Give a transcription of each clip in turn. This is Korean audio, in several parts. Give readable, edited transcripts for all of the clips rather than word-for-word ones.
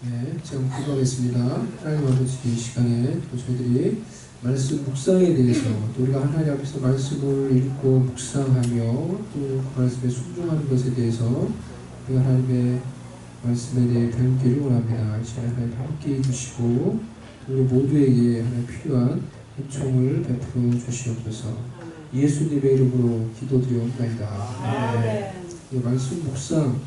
네, 제가 기도하겠습니다. 하나님 아버지 이 시간에 또 저희들이 말씀 묵상에 대해서 또 우리가 하나님 앞에서 말씀을 읽고 묵상하며 또 그 말씀에 순종하는 것에 대해서 우리가 하나님의 말씀에 대해 배우기를 원합니다. 이 시간에 하나님 함께 해주시고 우리 모두에게 하나님 필요한 은총을 베풀어 주시옵소서. 예수님의 이름으로 기도드리옵나이다. 이 말씀 묵상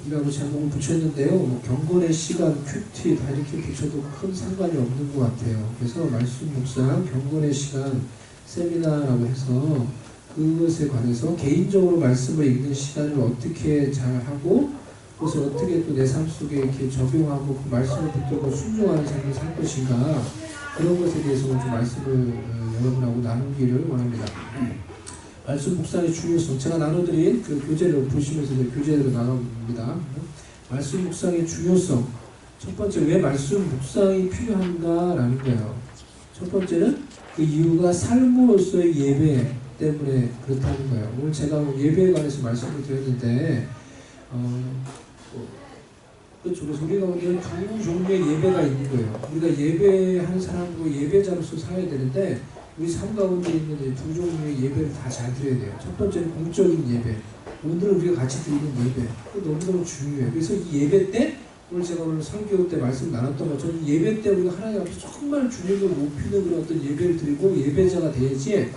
이라고 제목을 붙였는데요. 경건의 시간, 큐티 다 이렇게 붙여도 큰 상관이 없는 것 같아요. 그래서 말씀 묵상, 경건의 시간, 세미나라고 해서 그것에 관해서 개인적으로 말씀을 읽는 시간을 어떻게 잘 하고 그것을 어떻게 또 내 삶 속에 이렇게 적용하고 그 말씀을 붙들고 순종하는 삶을 살 것인가 그런 것에 대해서 좀 말씀을 여러분하고 나누기를 원합니다. 말씀 묵상의 중요성, 제가 나눠드린 그 교재를 보시면서 이제 교재로 나눠봅니다. 말씀 묵상의 중요성. 첫 번째, 왜 말씀 묵상이 필요한가라는 거예요. 첫 번째는 그 이유가 삶으로서의 예배 때문에 그렇다는 거예요. 오늘 제가 예배에 관해서 말씀을 드렸는데, 그래서 우리가 오늘 두 종류의 예배가 있는 거예요. 우리가 예배하는 사람으로 예배자로서 살아야 되는데, 우리 삶 가운데 있는 두 종류의 예배를 다 잘 드려야 돼요. 첫 번째는 공적인 예배. 오늘 우리가 같이 드리는 예배. 그거 너무너무 중요해요. 그래서 이 예배 때, 오늘 제가 오늘 설교 때 말씀 나눴던 것처럼 예배 때 우리가 하나님 앞에서 정말 주님을 높이는 그런 어떤 예배를 드리고 예배자가 돼야지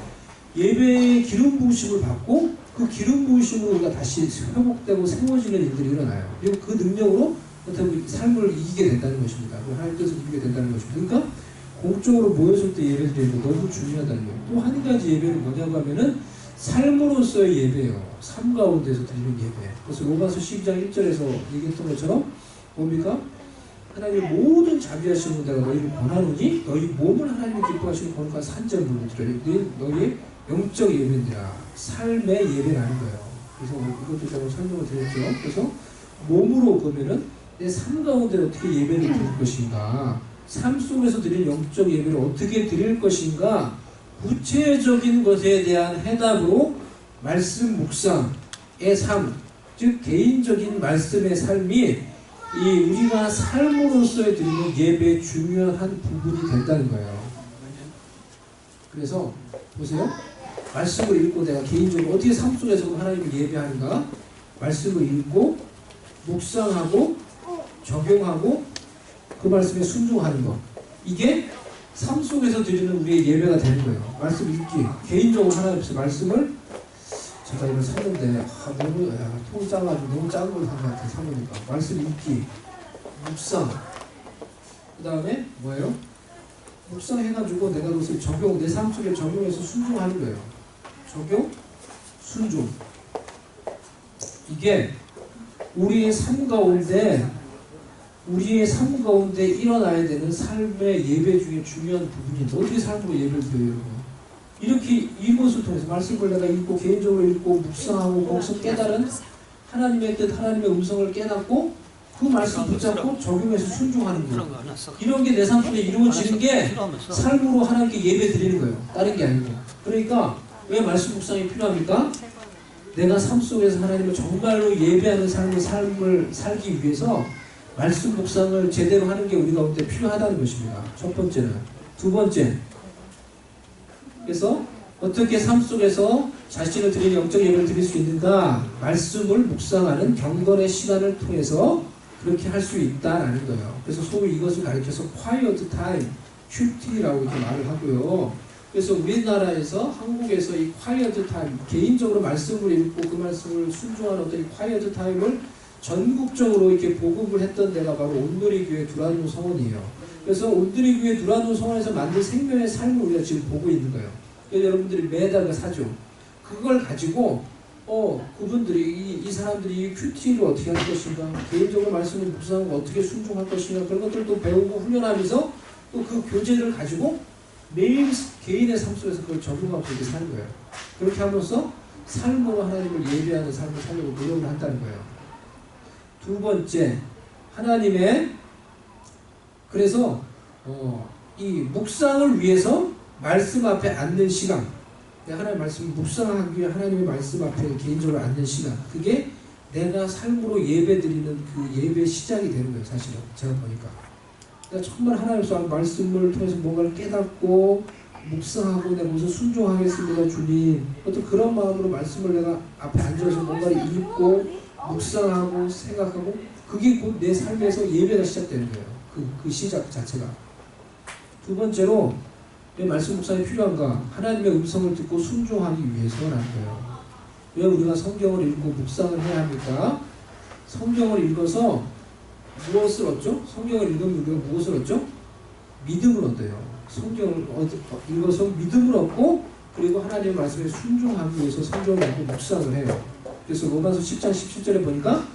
예배의 기름 부으심을 받고 그 기름 부으심으로 우리가 다시 회복되고 세워지는 일들이 일어나요. 그리고 그 능력으로 어떤 삶을 이기게 된다는 것입니다. 하나님 뜻을 이기게 된다는 것입니다. 그러니까 공적으로 모였을 때 예배 드리는 거 너무 중요하다는 거예요. 또 한 가지 예배는 뭐냐고 하면은 삶으로서의 예배예요. 삶 가운데서 드리는 예배. 그래서 로마서 12장 1절에서 얘기했던 것처럼 뭡니까? 하나님의 모든 자비하시는 내가 너희를 권하노니 너희 몸을 하나님이 기뻐하시는 거룩한 산전물을 드려요. 너희의 영적 예배니라. 삶의 예배라는 거예요. 그래서 이것도 제가 설명을 드렸죠. 그래서 몸으로 보면은 내 삶 가운데 어떻게 예배를 드릴 것인가, 삶 속에서 드릴 영적 예배를 어떻게 드릴 것인가, 구체적인 것에 대한 해답으로 말씀 묵상의 삶, 즉 개인적인 말씀의 삶이 이 우리가 삶으로서의 드리는 예배의 중요한 한 부분이 된다는 거예요. 그래서 보세요. 말씀을 읽고 내가 개인적으로 어떻게 삶 속에서 하나님을 예배하는가, 말씀을 읽고 묵상하고 적용하고 그 말씀에 순종하는 것, 이게 삶 속에서 드리는 우리의 예배가 되는 거예요. 말씀 읽기, 개인적으로 하나님 앞에서 말씀을 제가 이걸 샀는데 너무 통이 작아가지고 너무 작은 걸 산 것 같아요. 사모니까 말씀 읽기, 묵상, 그 다음에 뭐예요? 묵상해가지고 내가 그것을 적용, 내 삶 속에 적용해서 순종하는 거예요. 적용, 순종. 이게 우리의 삶 가운데 일어나야 되는 삶의 예배 중에 중요한 부분인데 어떻게 삶으로 예배를 드려요? 이렇게 이것을 통해서 말씀을 내가 읽고 개인적으로 읽고 묵상하고 거기서 깨달은 하나님의 뜻, 하나님의 음성을 깨닫고 그 말씀 붙잡고 적용해서 순종하는 거예요. 이런 게 내 삶 속에 이루어지는 게 삶으로 하나님께 예배 드리는 거예요. 다른 게 아니고. 그러니까 왜 말씀 묵상이 필요합니까? 내가 삶 속에서 하나님을 정말로 예배하는 삶을 살기 위해서 말씀 묵상을 제대로 하는 게 우리 가운데 필요하다는 것입니다. 첫 번째는. 두 번째, 그래서 어떻게 삶 속에서 자신을 드리는 영적 예배를 드릴 수 있는가? 말씀을 묵상하는 경건의 시간을 통해서 그렇게 할 수 있다라는 거예요. 그래서 소위 이것을 가리켜서 quiet time, QT라고 이렇게 말을 하고요. 그래서 우리나라에서, 한국에서 이 quiet time, 개인적으로 말씀을 읽고 그 말씀을 순종하는 어떤 이 quiet time을 전국적으로 이렇게 보급을 했던 데가 바로 온누리교회 두란노 성원이에요. 그래서 온누리교회 두란노 성원에서 만든 생명의 삶을 우리가 지금 보고 있는 거예요. 그래서 여러분들이 매달 사죠. 그걸 가지고 그분들이 이 사람들이 큐티를 어떻게 할 것인가, 개인적으로 말씀을 묵상하고 어떻게 순종할 것인가, 그런 것들도 배우고 훈련하면서 또 그 교재를 가지고 매일 개인의 삶 속에서 그걸 적용하고 이렇게 사는 거예요. 그렇게 함으로써 삶으로 하나님을 예배하는 삶을 살려고 노력을 한다는 거예요. 두 번째, 하나님의, 그래서 이 묵상을 위해서 말씀 앞에 앉는 시간, 하나님의 말씀을 묵상하기 위해 하나님의 말씀 앞에 개인적으로 앉는 시간, 그게 내가 삶으로 예배드리는 그 예배 시작이 되는 거예요. 사실은 제가 보니까. 그러니까 정말 하나님 말씀을 통해서 뭔가를 깨닫고 묵상하고 내가 무슨 순종하겠습니다 주님, 어떤 그런 마음으로 말씀을 내가 앞에 앉아서 뭔가를 읽고 묵상하고 생각하고, 그게 곧 내 삶에서 예배가 시작되는 거예요. 그 시작 자체가. 두 번째로 왜 말씀 묵상이 필요한가? 하나님의 음성을 듣고 순종하기 위해서라는 거예요. 왜 우리가 성경을 읽고 묵상을 해야 합니까? 성경을 읽어서 무엇을 얻죠? 성경을 읽으면 우리가 무엇을 얻죠? 믿음을 얻어요. 성경을 읽어서 믿음을 얻고, 그리고 하나님의 말씀에 순종하기 위해서 성경을 읽고 묵상을 해요. 그래서 로마서 10장 17절에 보니까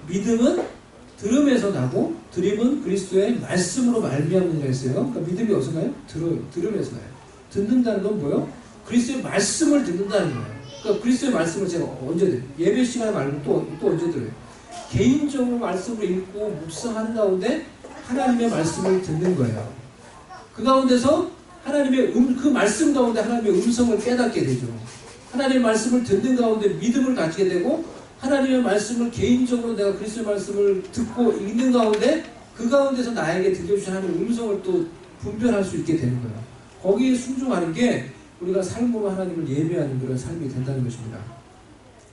믿음은 들음에서 나고 들음은 그리스도의 말씀으로 말미암느니라 했어요. 그러니까 믿음이 어디서 나요? 들음에서 나요. 듣는다는 건 뭐예요? 그리스도의 말씀을 듣는다는 거예요. 그러니까 그리스도의 말씀을 제가 언제 들어요? 예배 시간에 말고 또 언제 들어요? 개인적으로 말씀을 읽고 묵상하는 가운데 하나님의 말씀을 듣는 거예요. 그 가운데서 하나님의 그 말씀 가운데 하나님의 음성을 깨닫게 되죠. 하나님의 말씀을 듣는 가운데 믿음을 갖게 되고, 하나님의 말씀을 개인적으로 내가 그리스도의 말씀을 듣고 읽는 가운데 그 가운데서 나에게 들려주신 하나님의 음성을 또 분별할 수 있게 되는 거예요. 거기에 순종하는 게 우리가 삶으로 하나님을 예배하는 그런 삶이 된다는 것입니다.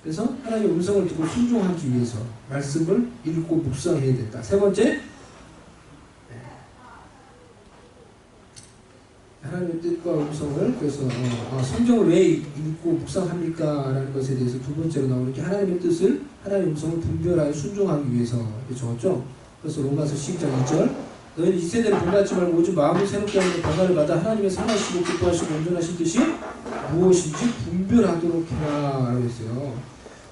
그래서 하나님의 음성을 듣고 순종하기 위해서 말씀을 읽고 묵상해야 된다. 세 번째, 하나님의 뜻과 음성을, 그래서 성경을 왜 읽고 묵상합니까? 라는 것에 대해서 두 번째로 나오는 게 하나님의 뜻을, 하나님의 음성을 분별하여 순종하기 위해서 이렇게 적었죠. 그래서 로마서 12장 2절, 너희는 이 세대를 본받지 말고 오직 마음을 새롭게 하는 변화를 받아 하나님의 선하시고 기뻐하시고 온전하신 뜻이 무엇인지 분별하도록 해라 라고 했어요.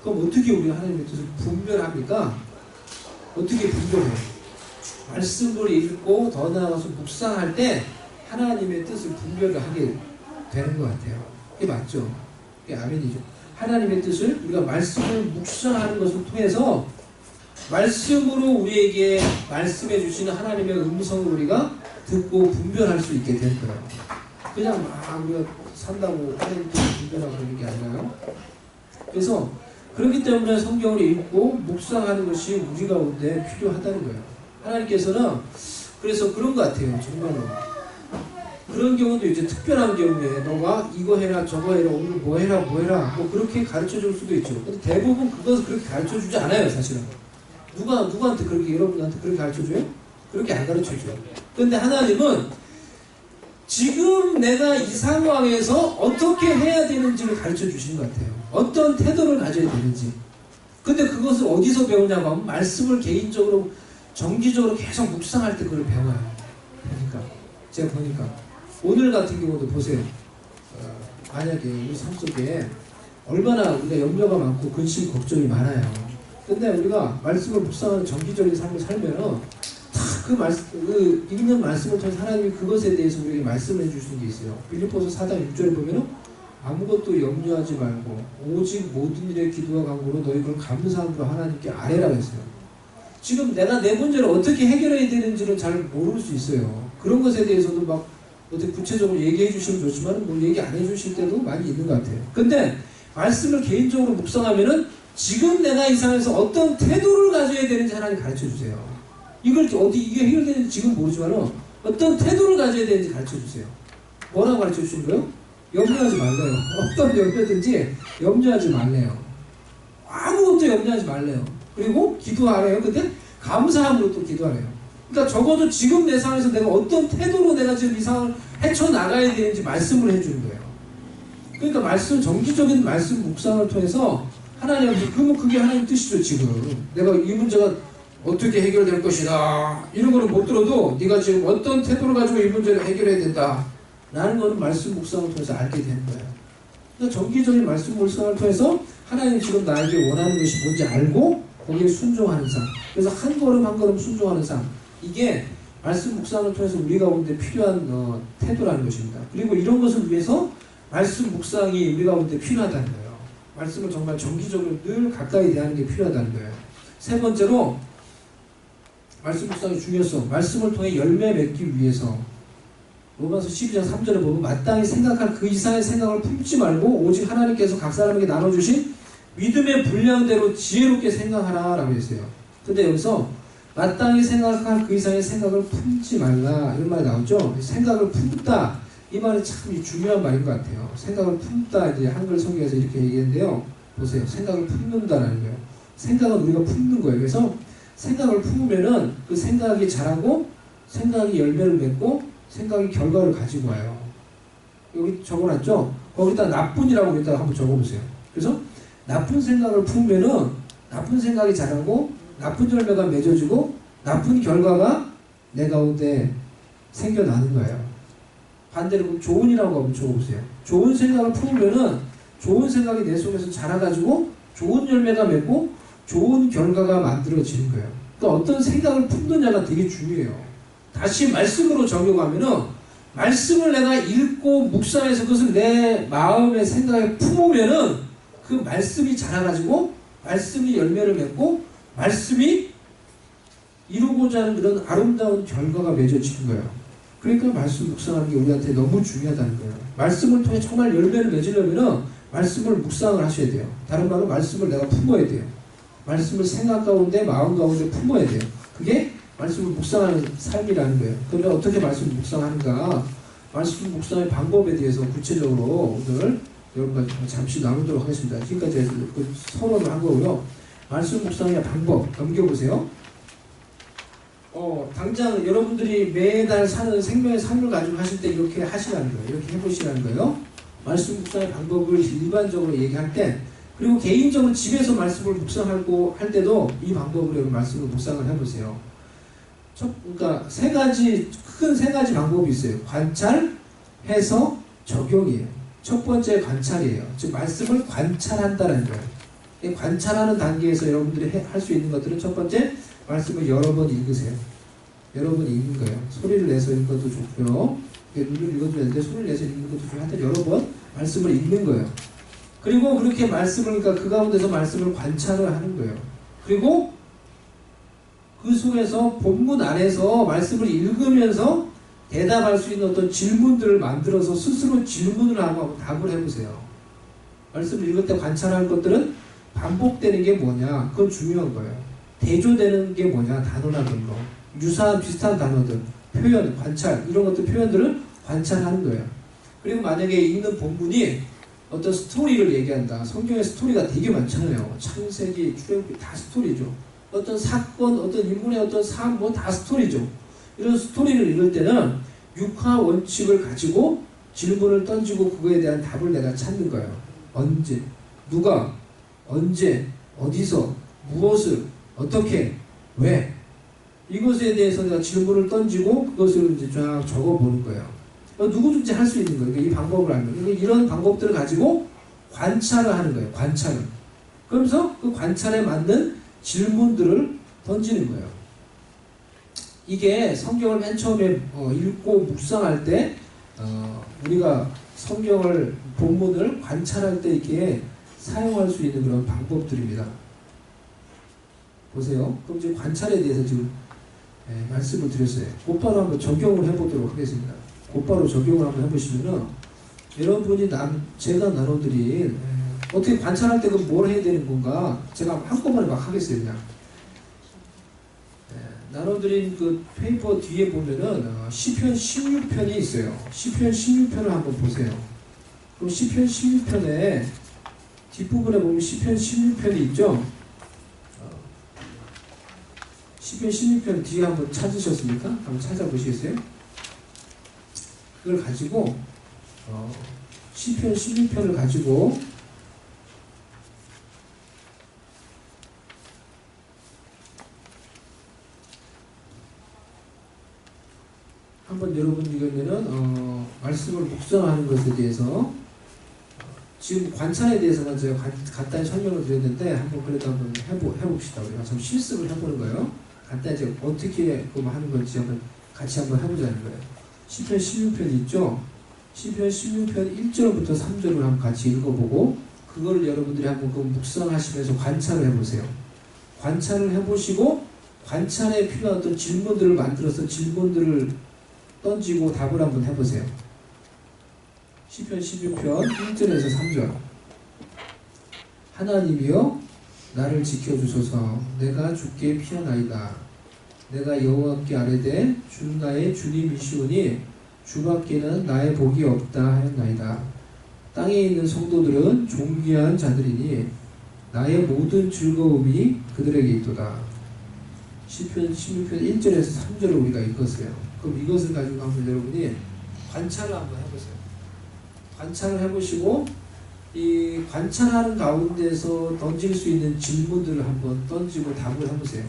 그럼 어떻게 우리가 하나님의 뜻을 분별합니까? 어떻게 분별해요? 말씀을 읽고 더 나아가서 묵상할 때 하나님의 뜻을 분별을 하게 되는 것 같아요. 이게 맞죠? 이게 아멘이죠. 하나님의 뜻을 우리가 말씀을 묵상하는 것을 통해서 말씀으로 우리에게 말씀해 주시는 하나님의 음성을 우리가 듣고 분별할 수 있게 될 거예요. 그냥 막 우리가 산다고 하나님 뜻을 분별하고 그러는 게 아니라요. 그래서 그렇기 때문에 성경을 읽고 묵상하는 것이 우리 가운데 필요하다는 거예요. 하나님께서는 그래서 그런 것 같아요. 정말로. 그런 경우도 이제 특별한 경우에 너가 이거 해라 저거 해라 오늘 뭐 해라 뭐 그렇게 가르쳐 줄 수도 있죠. 근데 대부분 그것을 그렇게 가르쳐 주지 않아요. 사실은 누구한테 그렇게, 여러분한테 그렇게 가르쳐 줘요? 그렇게 안 가르쳐 줘요. 근데 하나님은 지금 내가 이 상황에서 어떻게 해야 되는지를 가르쳐 주시는 것 같아요. 어떤 태도를 가져야 되는지. 근데 그것을 어디서 배우냐고 하면 말씀을 개인적으로 정기적으로 계속 묵상할 때 그걸 배워요. 제가 보니까 오늘 같은 경우도 보세요. 만약에 우리 삶 속에 얼마나 우리가 염려가 많고 근심 걱정이 많아요. 근데 우리가 말씀을 묵상하는 정기적인 삶을 살면 그 읽는 말씀을 통해서 하나님이 그것에 대해서 우리에게 말씀해 주시는 게 있어요. 빌립보서 4장 6절에 보면은 아무것도 염려하지 말고 오직 모든 일에 기도와 간구로 너희 걸 감사함으로 하나님께 아뢰라고 했어요. 지금 내가 내 문제를 어떻게 해결해야 되는지는 잘 모를 수 있어요. 그런 것에 대해서도 막 어떻게 구체적으로 얘기해 주시면 좋지만 뭐 얘기 안 해 주실 때도 많이 있는 것 같아요. 근데 말씀을 개인적으로 묵상하면은 지금 내가 이 상황에서 어떤 태도를 가져야 되는지 하나님 가르쳐 주세요. 이게 해결되는지 지금 모르지만 어떤 태도를 가져야 되는지 가르쳐 주세요. 뭐라고 가르쳐 주시는 거예요? 염려하지 말래요. 어떤 염려든지 염려하지 말래요. 아무것도 염려하지 말래요. 그리고 기도하래요. 근데 감사함으로 또 기도하래요. 그러니까 적어도 지금 내 상황에서 내가 어떤 태도로 내가 지금 이 상황을 헤쳐나가야 되는지 말씀을 해주는 거예요. 그러니까 정기적인 말씀 묵상을 통해서 하나님한테, 그러면 그게 하나님 뜻이죠. 지금 내가 이 문제가 어떻게 해결될 것이다 이런 거는 못 들어도 네가 지금 어떤 태도를 가지고 이 문제를 해결해야 된다 라는 거는 말씀 묵상을 통해서 알게 되는 거예요. 그러니까 정기적인 말씀 묵상을 통해서 하나님 지금 나에게 원하는 것이 뭔지 알고 거기에 순종하는 삶, 그래서 한 걸음 한 걸음 순종하는 삶, 이게 말씀 묵상을 통해서 우리 가운데 필요한 태도라는 것입니다. 그리고 이런 것을 위해서 말씀 묵상이 우리 가운데 필요하다는 거예요. 말씀을 정말 정기적으로 늘 가까이 대하는 게 필요하다는 거예요. 세 번째로 말씀 묵상의 중요성, 말씀을 통해 열매 맺기 위해서 로마서 12장 3절에 보면 마땅히 생각할 그 이상의 생각을 품지 말고 오직 하나님께서 각 사람에게 나눠주신 믿음의 분량대로 지혜롭게 생각하라 라고 했어요. 근데 여기서 마땅히 생각할 그 이상의 생각을 품지 말라 이런 말이 나오죠. 생각을 품다 이 말이 참 중요한 말인 것 같아요. 생각을 품다 이제 한글 성경에서 이렇게 얘기했는데요. 보세요. 생각을 품는다라는 거예요. 생각은 우리가 품는 거예요. 그래서 생각을 품으면은 그 생각이 자라고 생각이 열매를 맺고 생각이 결과를 가지고 와요. 여기 적어놨죠? 거기다 나쁜이라고 여기다가 한번 적어보세요. 그래서 나쁜 생각을 품으면은 나쁜 생각이 자라고 나쁜 열매가 맺어지고 나쁜 결과가 내 가운데 생겨나는 거예요. 반대로 좋은이라고 한번 적어보세요. 좋은 생각을 품으면은 좋은 생각이 내 속에서 자라가지고 좋은 열매가 맺고 좋은 결과가 만들어지는 거예요. 그러니까 어떤 생각을 품느냐가 되게 중요해요. 다시 말씀으로 적용하면은 말씀을 내가 읽고 묵상해서 그것을 내 마음의 생각에 품으면은 그 말씀이 자라가지고 말씀이 열매를 맺고 말씀이 이루고자 하는 그런 아름다운 결과가 맺어지는 거예요. 그러니까 말씀 묵상하는 게 우리한테 너무 중요하다는 거예요. 말씀을 통해 정말 열매를 맺으려면은 말씀을 묵상을 하셔야 돼요. 다른 말로 말씀을 내가 품어야 돼요. 말씀을 생각 가운데 마음 가운데 품어야 돼요. 그게 말씀을 묵상하는 삶이라는 거예요. 그러면 어떻게 말씀을 묵상하는가? 말씀 묵상의 방법에 대해서 구체적으로 오늘 여러분과 잠시 나누도록 하겠습니다. 지금까지 해서 그 서론을 한 거고요. 말씀 묵상의 방법 넘겨보세요. 당장 여러분들이 매달 사는 생명의 삶을 가지고 하실 때 이렇게 하시라는 거예요. 이렇게 해보시라는 거예요. 말씀 묵상의 방법을 일반적으로 얘기할 때, 그리고 개인적으로 집에서 말씀을 묵상하고 할 때도 이 방법으로 여러분 말씀을 묵상을 해보세요. 그러니까 큰 세 가지 방법이 있어요. 관찰, 해석, 적용이에요. 첫 번째 관찰이에요. 즉 말씀을 관찰한다는 거예요. 관찰하는 단계에서 여러분들이 할 수 있는 것들은 첫 번째 말씀을 여러 번 읽으세요. 여러 번 읽는 거예요. 소리를 내서 읽는 것도 좋고요. 눈을 읽어도 되는데 소리를 내서 읽는 것도 좋고 하여튼 여러 번 말씀을 읽는 거예요. 그리고 그렇게 말씀을 그러니까 그 가운데서 말씀을 관찰을 하는 거예요. 그리고 그 속에서 본문 안에서 말씀을 읽으면서 대답할 수 있는 어떤 질문들을 만들어서 스스로 질문을 하고 답을 해보세요. 말씀을 읽을 때 관찰할 것들은 반복되는 게 뭐냐, 그건 중요한 거예요. 대조되는 게 뭐냐, 단어나 별로 유사한 비슷한 단어들, 표현, 관찰 이런 것들 표현들을 관찰하는 거예요. 그리고 만약에 읽는 본문이 어떤 스토리를 얘기한다. 성경의 스토리가 되게 많잖아요. 창세기, 출애굽기 다 스토리죠. 어떤 사건, 어떤 인물의 어떤 삶, 뭐 다 스토리죠. 이런 스토리를 읽을 때는 육하 원칙을 가지고 질문을 던지고 그거에 대한 답을 내가 찾는 거예요. 언제, 누가, 언제, 어디서, 무엇을, 어떻게, 왜. 이것에 대해서 내가 질문을 던지고 그것을 이제 쫙 적어보는 거예요. 누구든지 할 수 있는 거예요. 그러니까 이 방법을 알면. 이런 방법들을 가지고 관찰을 하는 거예요. 관찰을. 그러면서 그 관찰에 맞는 질문들을 던지는 거예요. 이게 성경을 맨 처음에 읽고 묵상할 때 우리가 성경을 본문을 관찰할 때 이렇게 사용할 수 있는 그런 방법들입니다. 보세요. 그럼 지금 관찰에 대해서 지금 말씀을 드렸어요. 곧바로 한번 적용을 해보도록 하겠습니다. 곧바로 적용을 한번 해보시면은 여러분이 제가 나눠드린 어떻게 관찰할 때 그럼 뭘 해야 되는 건가? 제가 한꺼번에 막 하겠어요, 그냥. 나눠드린 그 페이퍼 뒤에 보면은 시편 16편이 있어요. 시편 16편을 한번 보세요. 그럼 시편 16편에 뒷부분에 보면 시편 16편이 있죠? 시편 16편 뒤에 한번 찾으셨습니까? 한번 찾아보시겠어요? 그걸 가지고 시편 16편을 가지고 한번 여러분이 그러면은 말씀을 묵상하는 것에 대해서 지금 관찰에 대해서만 제가 간단히 설명을 드렸는데 한번 그래도 한번 해봅시다. 우리가 좀 실습을 해보는 거예요. 간단히 제가 어떻게 하는 건지 한번 같이 한번 해보자는 거예요. 시편 16편 있죠? 시편 16편 1절부터 3절을 한번 같이 읽어보고 그걸 여러분들이 한번 묵상하시면서 관찰을 해보세요. 관찰을 해보시고 관찰에 필요한 어떤 질문들을 만들어서 질문들을 던지고 답을 한번 해보세요. 시편 16편 1절에서 3절 하나님이여 나를 지켜주소서. 내가 주께 피하나이다. 내가 여호와께 아뢰되 주는 나의 주님이시오니 주밖에는 나의 복이 없다 하였나이다. 땅에 있는 성도들은 존귀한 자들이니 나의 모든 즐거움이 그들에게 있도다. 시편 16편 1절에서 3절을 우리가 읽었어요. 그럼 이것을 가지고 한번 여러분이 관찰을 한번 해보세요. 관찰을 해보시고 이 관찰하는 가운데서 던질 수 있는 질문들을 한번 던지고 답을 해보세요.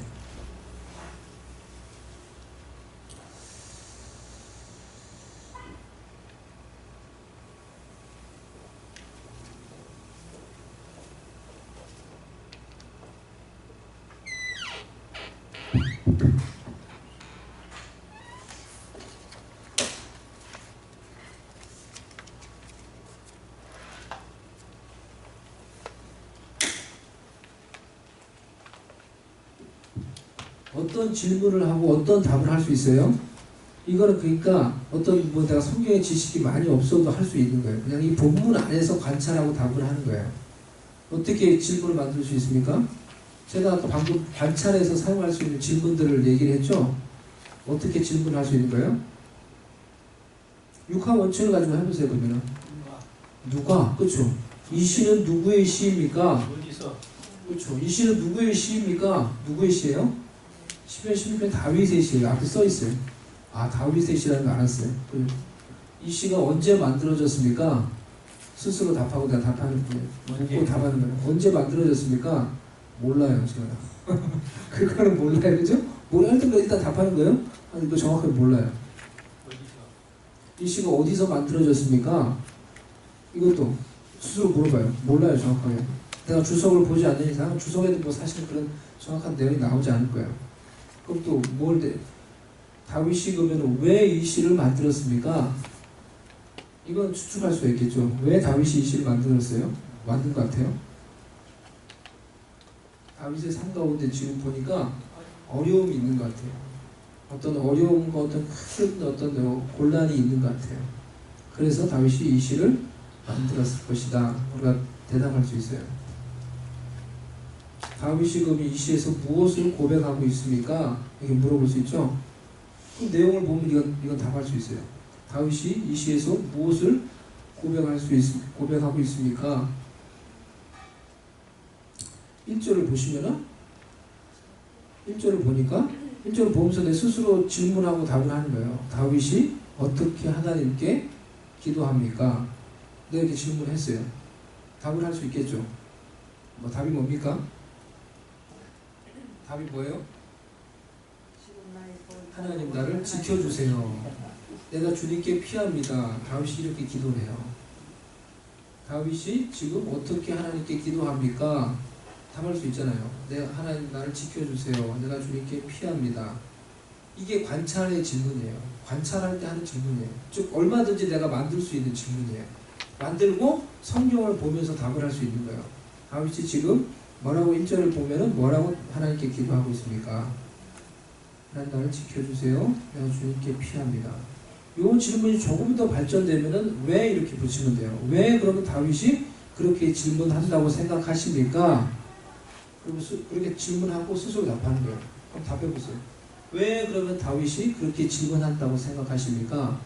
어떤 질문을 하고 어떤 답을 할 수 있어요? 이거는 그러니까 어떤 뭐 내가 성경의 지식이 많이 없어도 할 수 있는 거예요. 그냥 이 본문 안에서 관찰하고 답을 하는 거예요. 어떻게 질문을 만들 수 있습니까? 제가 아까 방금 관찰해서 사용할 수 있는 질문들을 얘기를 했죠? 어떻게 질문을 할 수 있는 거예요? 육하 원칙을 가지고 해보세요. 그러면은 누가? 그렇죠. 이 시는 누구의 시입니까? 어디서? 그렇죠. 이 시는 누구의 시입니까? 누구의 시예요? 시편 16편 다윗의 시예요. 앞에 써 있어요. 아, 다윗의 시라는 거 알았어요. 이 시가 언제 만들어졌습니까? 스스로 답하고 내가 답하는 거예요. 묻고 답하는 거예요. 언제 만들어졌습니까? 몰라요, 제가. 그거는 몰라요, 그죠? 몰라는 거 일단 답하는 거예요? 아니, 이거 정확하게 몰라요. 이 시가 어디서 만들어졌습니까? 이것도 스스로 물어봐요. 몰라요, 정확하게. 내가 주석을 보지 않는 이상 주석에도 뭐 사실 그런 정확한 내용이 나오지 않을 거예요. 그럼 또 뭘 돼? 다윗이 그러면 왜 이 시를 만들었습니까? 이건 추측할 수 있겠죠. 왜 다윗이 이 시를 만들었어요? 만든 것 같아요. 다윗의 삶 가운데 지금 보니까 어려움이 있는 것 같아요. 어떤 어려움과 어떤 큰 어떤 곤란이 있는 것 같아요. 그래서 다윗이 이 시를 만들었을 것이다. 우리가 대답할 수 있어요. 다윗이 그럼 이 시에서 무엇을 고백하고 있습니까? 이렇게 물어볼 수 있죠. 그 내용을 보면 이건 답할 수 있어요. 다윗이 이 시에서 무엇을 고백하고 있습니까? 1절을 보시면은 1절을 보니까 1절을 보면서 내 스스로 질문하고 답을 하는 거예요. 다윗이 어떻게 하나님께 기도합니까? 내가 이렇게 질문했어요. 답을 할 수 있겠죠. 뭐 답이 뭡니까? 답이 뭐예요? 하나님 나를 지켜주세요. 내가 주님께 피합니다. 다윗이 이렇게 기도를 해요. 다윗이 지금 어떻게 하나님께 기도합니까? 답할 수 있잖아요. 내가 하나님 나를 지켜주세요. 내가 주님께 피합니다. 이게 관찰의 질문이에요. 관찰할 때 하는 질문이에요. 즉 얼마든지 내가 만들 수 있는 질문이에요. 만들고 성경을 보면서 답을 할 수 있는 거예요. 다윗이 지금 뭐라고 1절을 보면은 뭐라고 하나님께 기도하고 있습니까? 하나님 나를 지켜주세요. 내가 주님께 피합니다. 이 질문이 조금 더 발전되면은 왜 이렇게 붙이면 돼요? 왜 그러면 다윗이 그렇게 질문한다고 생각하십니까? 그리고 그렇게 질문하고 스스로 답하는 거예요. 그럼 답해보세요. 왜 그러면 다윗이 그렇게 질문한다고 생각하십니까?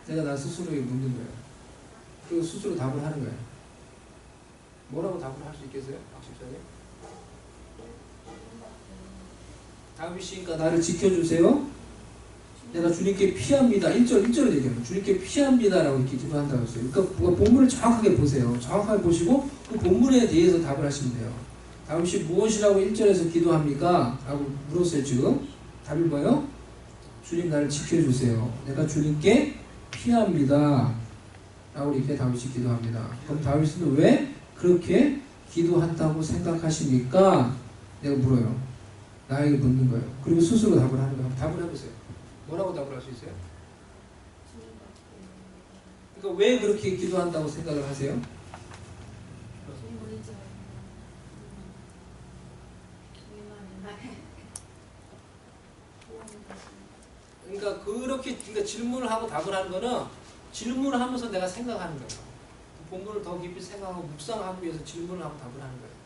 내가 나 스스로에게 묻는 거예요. 그리고 스스로 답을 하는 거예요. 뭐라고 답을 할 수 있겠어요? 박 집사님? 다윗이니까 나를 지켜주세요. 내가 주님께 피합니다. 1절을 얘기해요. 주님께 피합니다라고 이렇게 기도한다고 했어요. 그러니까 본문을 정확하게 보세요. 정확하게 보시고 그 본문에 대해서 답을 하시면 돼요. 다윗이 무엇이라고 1절에서 기도합니까? 라고 물었어요. 지금 답이 뭐예요? 주님 나를 지켜주세요. 내가 주님께 피합니다. 라고 이렇게 다윗이 기도합니다. 그럼 다윗은 왜 그렇게 기도한다고 생각하십니까? 내가 물어요. 나에게 묻는 거예요. 그리고 스스로 답을 하는 거예요. 답을 해보세요. 뭐라고 답을 할 수 있어요? 그러니까 왜 그렇게 기도한다고 생각을 하세요? 그러니까 그렇게 질문을 하고 답을 하는 거는 질문을 하면서 내가 생각하는 거예요. 본문을 더 깊이 생각하고 묵상하기 위해서 질문을 하고 답을 하는 거예요.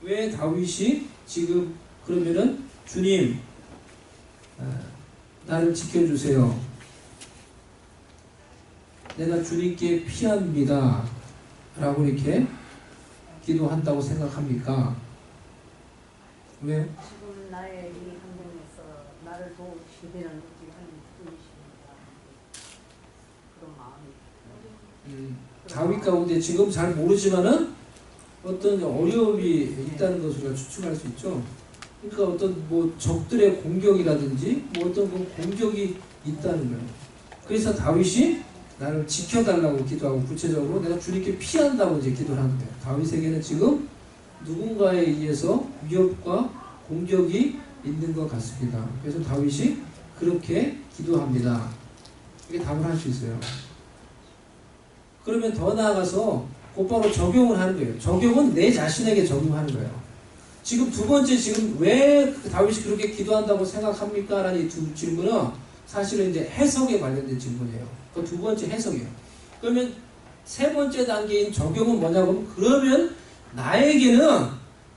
왜 다윗이 지금 그러면은 주님 나를 지켜주세요. 내가 주님께 피합니다. 라고 이렇게 기도한다고 생각합니까? 왜요? 지금 나의 이 환경에서 나를 도우시기를 하는 분이십니다. 그런 마음이. 다윗 가운데 지금 잘 모르지만은 어떤 어려움이 있다는 것을 우리가 추측할 수 있죠. 그러니까 어떤 뭐 적들의 공격이라든지 뭐 어떤 그 공격이 있다는 거예요. 그래서 다윗이 나를 지켜달라고 기도하고 구체적으로 내가 주님께 피한다고 이제 기도를 하는 거예요. 다윗에게는 지금 누군가에 의해서 위협과 공격이 있는 것 같습니다. 그래서 다윗이 그렇게 기도합니다. 이게 답을 할 수 있어요. 그러면 더 나아가서 곧바로 적용을 하는 거예요. 적용은 내 자신에게 적용하는 거예요. 지금 두 번째 지금 왜 다윗이 그렇게 기도한다고 생각합니까? 라는 이 두 질문은 사실은 이제 해석에 관련된 질문이에요. 그 두 번째 해석이에요. 그러면 세 번째 단계인 적용은 뭐냐고 하면 그러면 나에게는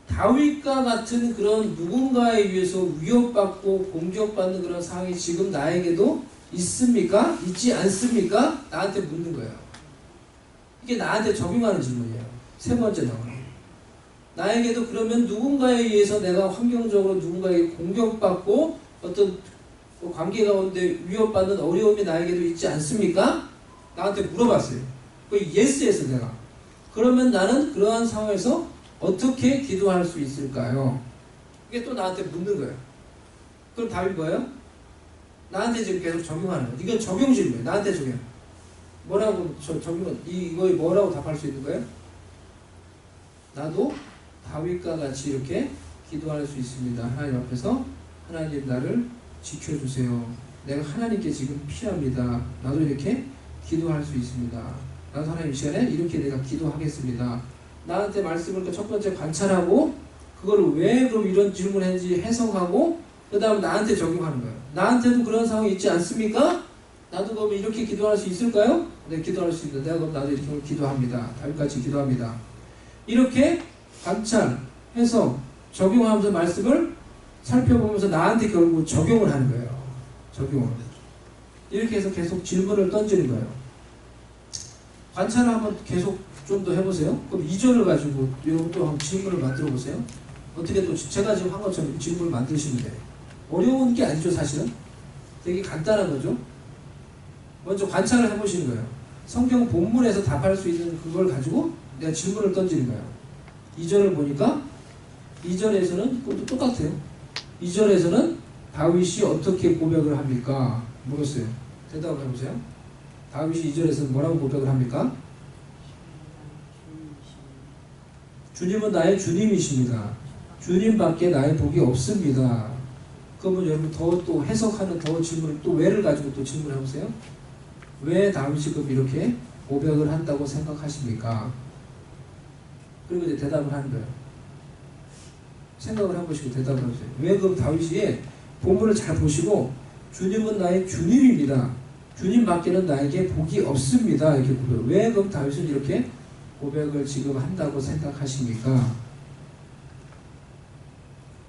다윗과 같은 그런 누군가에 의해서 위협받고 공격받는 그런 상황이 지금 나에게도 있습니까? 있지 않습니까? 나한테 묻는 거예요. 이게 나한테 적용하는 질문이에요. 세 번째 나오는. 나에게도 그러면 누군가에 의해서 내가 환경적으로 누군가에게 공격받고 어떤 관계 가운데 위협받는 어려움이 나에게도 있지 않습니까? 나한테 물어봤어요. 그 예스에서 내가. 그러면 나는 그러한 상황에서 어떻게 기도할 수 있을까요? 이게 또 나한테 묻는 거예요. 그럼 답이 뭐예요? 나한테 지금 계속 적용하는 거예요. 이건 적용 질문이에요. 나한테 적용. 뭐라고 적용은 이거에 뭐라고 답할 수 있는 거예요? 나도 다윗과 같이 이렇게 기도할 수 있습니다. 하나님 앞에서 하나님 나를 지켜주세요. 내가 하나님께 지금 피합니다. 나도 이렇게 기도할 수 있습니다. 나도 하나님 이 시간에 이렇게 내가 기도하겠습니다. 나한테 말씀을 첫 번째 관찰하고 그거를 왜 그럼 이런 질문을 했는지 해석하고 그 다음 나한테 적용하는 거예요. 나한테도 그런 상황이 있지 않습니까? 나도 그러면 이렇게 기도할 수 있을까요? 네, 기도할 수 있는데 그럼 나도 이렇게 기도합니다. 다윗같이 기도합니다. 이렇게 관찰, 해석, 적용하면서 말씀을 살펴보면서 나한테 결국 적용을 하는 거예요. 적용을. 이렇게 해서 계속 질문을 던지는 거예요. 관찰을 한번 계속 좀 더 해보세요. 그럼 2절을 가지고 여러분도 한번 질문을 만들어 보세요. 어떻게 또 제가 지금 한 것처럼 질문을 만드시면 돼요. 어려운 게 아니죠, 사실은. 되게 간단한 거죠. 먼저 관찰을 해보시는 거예요. 성경 본문에서 답할 수 있는 그걸 가지고 내가 질문을 던지는 거예요. 2절을 보니까 2절에서는 그것도 똑같아요. 2절에서는 다윗이 어떻게 고백을 합니까? 물었어요. 대답을 해보세요. 다윗이 2절에서는 뭐라고 고백을 합니까? 주님은 나의 주님이십니다. 주님밖에 나의 복이 없습니다. 그러면 여러분 더 또 해석하는 더 질문을 또 왜를 가지고 또 질문해 보세요. 왜 다윗이 그럼 이렇게 고백을 한다고 생각하십니까? 그리고 이제 대답을 하는 거예요. 생각을 해보시고 대답을 해보세요. 왜 그럼 다윗이 본문을 잘 보시고 주님은 나의 주님입니다. 주님밖에는 나에게 복이 없습니다. 이렇게 고백. 왜 그럼 다윗은 이렇게 고백을 지금 한다고 생각하십니까?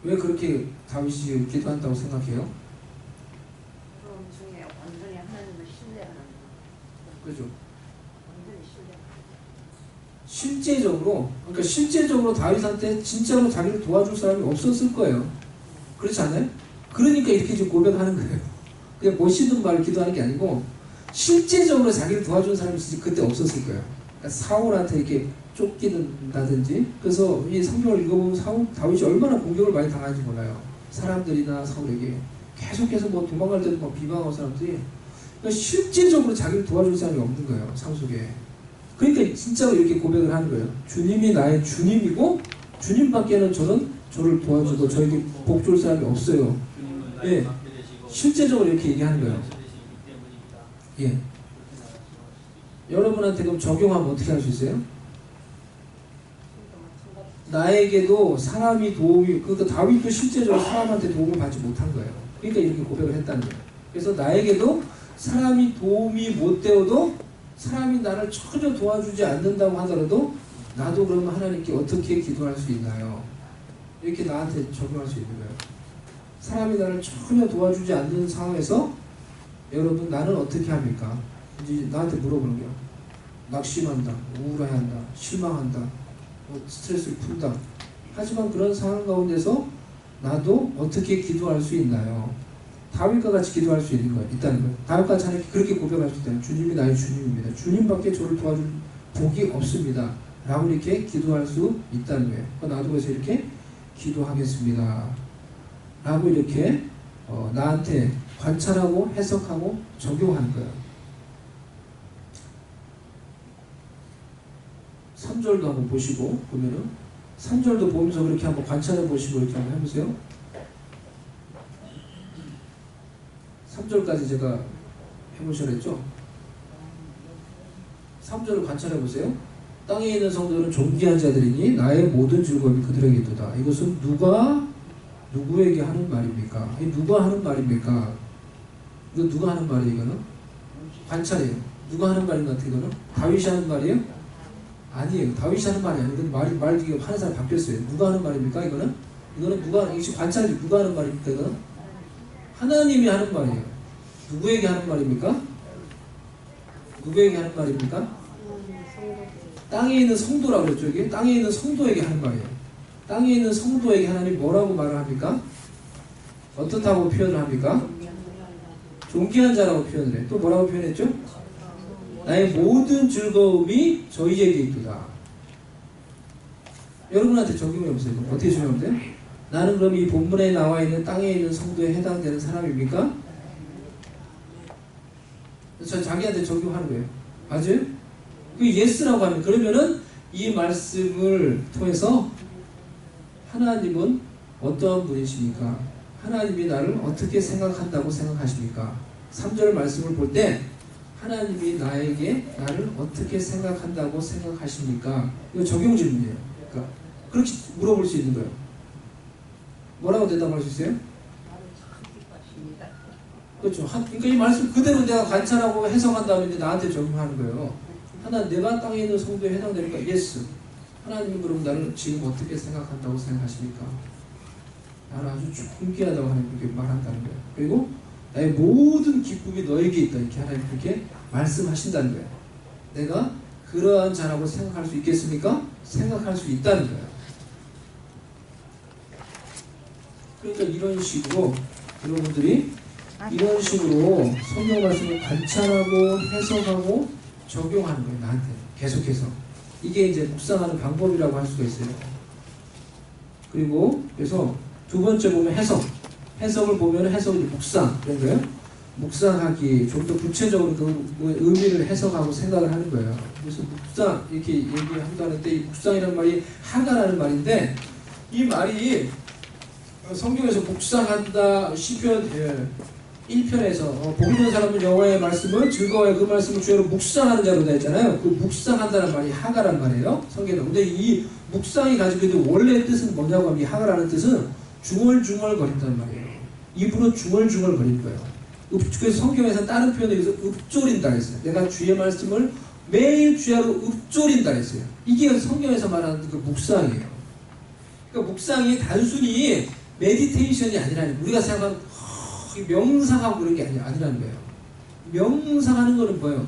왜 그렇게 다윗이 기도한다고 생각해요? 그런 중에 완전히 하나님을 신뢰하는 그죠? 완전히 실제적으로, 그러니까 실제적으로 다윗한테 진짜로 자기를 도와줄 사람이 없었을 거예요. 그렇지 않아요? 그러니까 이렇게 지금 고백하는 거예요. 그냥 멋있는 말을 기도하는 게 아니고 실제적으로 자기를 도와준 사람이 진짜 그때 없었을 거예요. 그러니까 사울한테 이렇게 쫓기는다든지. 그래서 이 성경을 읽어보면 다윗이 얼마나 공격을 많이 당하는지 몰라요. 사람들이나 사울에게 계속해서 뭐 도망갈 때도 막 비방하고 사람들이. 그러니까 실제적으로 자기를 도와줄 사람이 없는 거예요. 상속에. 그러니까 진짜로 이렇게 고백을 하는 거예요. 주님이 나의 주님이고 주님밖에는 저를 도와주고 저에게 복 줄 사람이 없어요. 예, 실제적으로 이렇게 얘기하는 거예요. 예. 여러분한테 그럼 적용하면 어떻게 할 수 있어요? 나에게도 사람이 그러니까 다윗도 실제적으로 사람한테 도움을 받지 못한 거예요. 그러니까 이렇게 고백을 했다는 거예요. 그래서 나에게도 사람이 도움이 못 되어도 사람이 나를 전혀 도와주지 않는다고 하더라도 나도 그러면 하나님께 어떻게 기도할 수 있나요? 이렇게 나한테 적용할 수 있는 거예요. 사람이 나를 전혀 도와주지 않는 상황에서 여러분 나는 어떻게 합니까? 이제 나한테 물어보는 거예요. 낙심한다, 우울해한다, 실망한다, 스트레스를 푼다. 하지만 그런 상황 가운데서 나도 어떻게 기도할 수 있나요? 다윗과 같이 기도할 수 있다는 거예요. 다윗과 같이 하나님께 그렇게 고백할 수 있다는 거예요. 주님이 나의 주님입니다. 주님밖에 저를 도와줄 복이 없습니다. 라고 이렇게 기도할 수 있다는 거예요. 나도 그래서 이렇게 기도하겠습니다. 라고 이렇게 나한테 관찰하고 해석하고 적용하는 거예요. 3절도 한번 보시고 보면은 3절도 보면서 그렇게 한번 관찰해 보시고 이렇게 한번 해보세요. 3절까지 제가 해보셔야겠죠? 3절을 관찰해 보세요. 땅에 있는 성도는 존귀한 자들이니 나의 모든 즐거움이 그들에게 있도다. 이것은 누구에게 하는 말입니까? 누가 하는 말입니까? 이거 누가 하는 말이에요? 이거는? 관찰이에요. 누가 하는 말인 것 같아요? 이거는? 다윗이 하는 말이에요? 아니에요. 다윗이 하는 말이 아니에요. 말이 이게 하는 사람 바뀌었어요. 누가 하는 말입니까? 이거는? 이거는 이거 관찰이 누가 하는 말입니까? 이거는? 하나님이 하는 말이에요. 누구에게 하는 말입니까? 누구에게 하는 말입니까? 땅에 있는 성도라고 그랬죠. 이게 땅에 있는 성도에게 하는 말이에요. 땅에 있는 성도에게 하나님 뭐라고 말을 합니까? 어떻다고 표현을 합니까? 존귀한 자라고 표현을 해요. 또 뭐라고 표현했죠? 나의 모든 즐거움이 저희에게 있도다. 여러분한테 적용해보세요. 어떻게 적용하면 돼요? 나는 그럼 이 본문에 나와 있는 땅에 있는 성도에 해당되는 사람입니까? 그래서 자기한테 적용하는 거예요. 맞아요? 그 예스라고 하면 그러면은 이 말씀을 통해서 하나님은 어떠한 분이십니까? 하나님이 나를 어떻게 생각한다고 생각하십니까? 3절 말씀을 볼 때 하나님이 나에게 나를 어떻게 생각한다고 생각하십니까? 이거 적용 질문이에요. 그러니까 그렇게 물어볼 수 있는 거예요. 뭐라고 대답할 수 있어요? 그렇죠. 그러니까 이 말씀 그대로 내가 관찰하고 해석한 다음에 이제 나한테 적용하는 거예요. 내가 땅에 있는 성도에 해당되니까 예스. 하나님은 그럼 나를 지금 어떻게 생각한다고 생각하십니까? 나는 아주 존귀하다고 하나님 그렇게 말한다는 거예요. 그리고 나의 모든 기쁨이 너에게 있다. 이렇게 하나님 그렇게 말씀하신다는 거예요. 내가 그러한 자라고 생각할 수 있겠습니까? 생각할 수 있다는 거예요. 그러니까 이런 식으로 여러분들이 이런 식으로 성경 말씀을 관찰하고 해석하고 적용하는 거예요. 나한테 계속해서. 이게 이제 묵상하는 방법이라고 할 수가 있어요. 그리고 그래서 두 번째 보면 해석을 보면 해석이 묵상 그런 거예요. 묵상하기 좀 더 구체적으로 그 의미를 해석하고 생각을 하는 거예요. 그래서 묵상 이렇게 얘기한다는데 이 묵상이라는 말이 하가라는 말인데 이 말이 성경에서 묵상한다 시편 1편에서 복 있는 사람은 여호와의 말씀을 즐거워해 그 말씀을 주야로 묵상하는 자로 되어 있잖아요. 그 묵상한다는 말이 하가란 말이에요. 성경에. 근데 이 묵상이 가지고 있는 원래 뜻은 뭐냐고 하면 이 하가라는 뜻은 중얼중얼거린다는 말이에요. 입으로 중얼중얼거리는 거예요. 그래서 성경에서 다른 표현에 의해서 읊조린다 했어요. 내가 주의 말씀을 매일 주야로 읊조린다 했어요. 이게 성경에서 말하는 그 묵상이에요. 그러니까 묵상이 단순히 메디테이션이 아니라는 우리가 생각하는 명상하고 그런 게 아니라는 거예요. 명상하는 거는 뭐예요?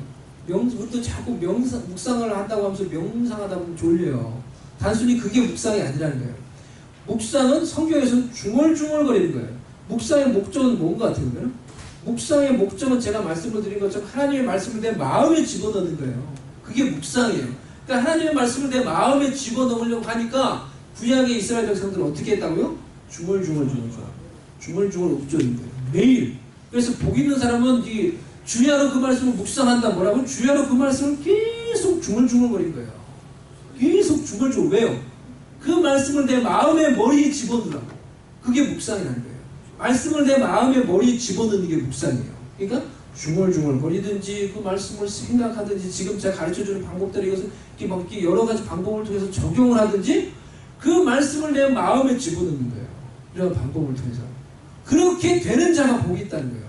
우리도 자꾸 묵상을 한다고 하면서 명상하다 보면 졸려요. 단순히 그게 묵상이 아니라는 거예요. 묵상은 성경에서는 중얼중얼거리는 거예요. 묵상의 목적은 뭔가 같아요? 그러면? 묵상의 목적은 제가 말씀을 드린 것처럼 하나님의 말씀을 내 마음에 집어넣는 거예요. 그게 묵상이에요. 그러니까 하나님의 말씀을 내 마음에 집어넣으려고 하니까 구약의 이스라엘 백성들은 어떻게 했다고요? 중얼중얼 읊조린 거예요. 매일. 그래서 복 있는 사람은 이 주야로 그 말씀을 묵상한다. 뭐라고? 주야로 그 말씀을 계속 중얼중얼거린 거예요. 계속 중얼중얼. 왜요? 그 말씀을 내 마음의 머리에 집어넣으라고. 그게 묵상이라는 거예요. 말씀을 내 마음의 머리에 집어넣는 게 묵상이에요. 그러니까 중얼중얼거리든지 그 말씀을 생각하든지 지금 제가 가르쳐주는 방법대로 이것을 이렇게 여러 가지 방법을 통해서 적용을 하든지 그 말씀을 내 마음에 집어넣는 거예요. 이런 방법을 통해서. 그렇게 되는 자가 복이 있다는 거예요.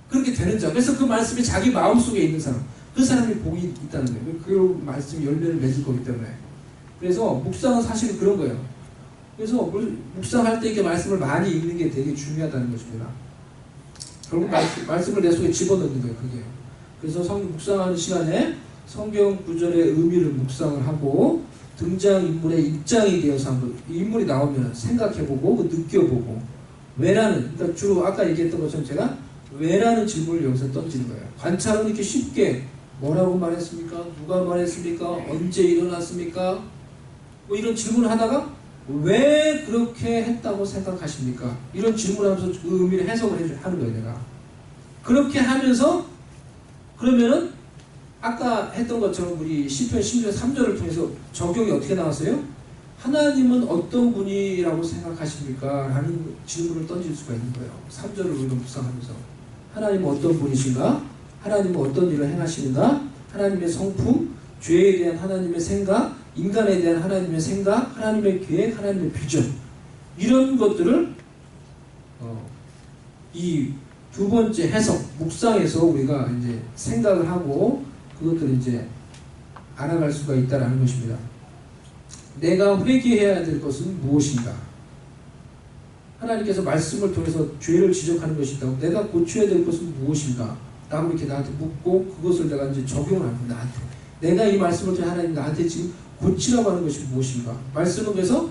그렇게 되는 자. 그래서 그 말씀이 자기 마음속에 있는 사람, 그 사람이 복이 있다는 거예요. 그 말씀이 열매를 맺을 거기 때문에. 그래서 묵상은 사실은 그런 거예요. 그래서 묵상할 때 이렇게 말씀을 많이 읽는 게 되게 중요하다는 것입니다. 결국 말씀을 내 속에 집어넣는 거예요. 그게. 그래서 묵상하는 시간에 성경 구절의 의미를 묵상을 하고 등장인물의 입장이 되어서 한번 인물이 나오면 생각해보고 느껴보고 왜라는, 그러니까 주로 아까 얘기했던 것처럼 제가 왜라는 질문을 여기서 던지는 거예요. 관찰은 이렇게 쉽게 뭐라고 말했습니까? 누가 말했습니까? 언제 일어났습니까? 뭐 이런 질문을 하다가 왜 그렇게 했다고 생각하십니까? 이런 질문을 하면서 그 의미를 해석을 하는 거예요. 내가 그렇게 하면서 그러면은 아까 했던 것처럼 우리 시편 16편 3절을 통해서 적용이 어떻게 나왔어요? 하나님은 어떤 분이라고 생각하십니까? 라는 질문을 던질 수가 있는 거예요. 3절을 우리가 묵상하면서 하나님은 어떤 분이신가? 하나님은 어떤 일을 행하시는가? 하나님의 성품, 죄에 대한 하나님의 생각, 인간에 대한 하나님의 생각, 하나님의 계획, 하나님의 비전, 이런 것들을 이 두 번째 해석, 묵상에서 우리가 이제 생각을 하고 그것들을 이제 알아갈 수가 있다는 것입니다. 내가 회개해야 될 것은 무엇인가? 하나님께서 말씀을 통해서 죄를 지적하는 것이다. 내가 고쳐야 될 것은 무엇인가? 라고 이렇게 나한테 묻고 그것을 내가 이제 적용을 하는 거야. 나한테. 내가 이 말씀을 통해 하나님 나한테 지금 고치라고 하는 것이 무엇인가? 말씀은 그래서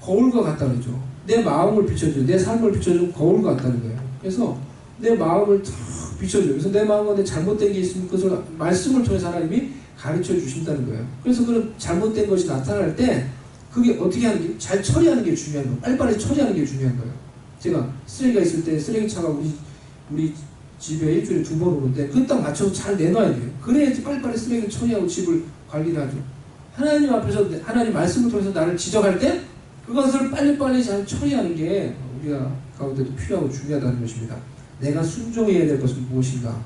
거울과 같다 그러죠. 내 마음을 비춰줘요. 내 삶을 비춰주는 거울과 같다는 거예요. 그래서 내 마음을 탁 비춰줘요. 그래서 내 마음 가운데 잘못된 게 있으면 그것을 말씀을 통해서 하나님이 가르쳐 주신다는 거예요. 그래서 그런 잘못된 것이 나타날 때 그게 어떻게 하는 게, 잘 처리하는 게 중요한 거예요. 빨리빨리 처리하는 게 중요한 거예요. 제가 쓰레기가 있을 때 쓰레기차가 우리 집에 일주일에 2번 오는데 그건 딱 맞춰서 잘 내놔야 돼요. 그래야지 빨리빨리 쓰레기를 처리하고 집을 관리를 하죠. 하나님 앞에서 하나님 말씀을 통해서 나를 지적할 때 그것을 빨리빨리 잘 처리하는 게 우리가 가운데도 필요하고 중요하다는 것입니다. 내가 순종해야 될 것은 무엇인가?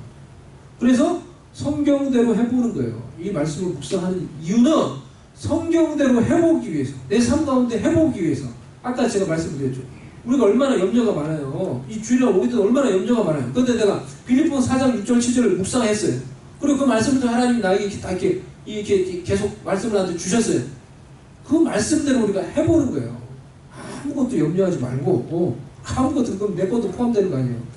그래서 성경대로 해보는 거예요. 이 말씀을 묵상하는 이유는 성경대로 해보기 위해서, 내 삶 가운데 해보기 위해서. 아까 제가 말씀드렸죠. 우리가 얼마나 염려가 많아요. 이 주일날 오기 전에 얼마나 염려가 많아요. 그런데 내가 빌립보서 4장 6절 7절을 묵상했어요. 그리고 그 말씀을 통해 하나님이 나에게 다 이렇게 계속 말씀을 나한테 주셨어요. 그 말씀대로 우리가 해보는 거예요. 아무것도 염려하지 말고 아무것도, 그럼 내 것도 포함되는 거 아니에요.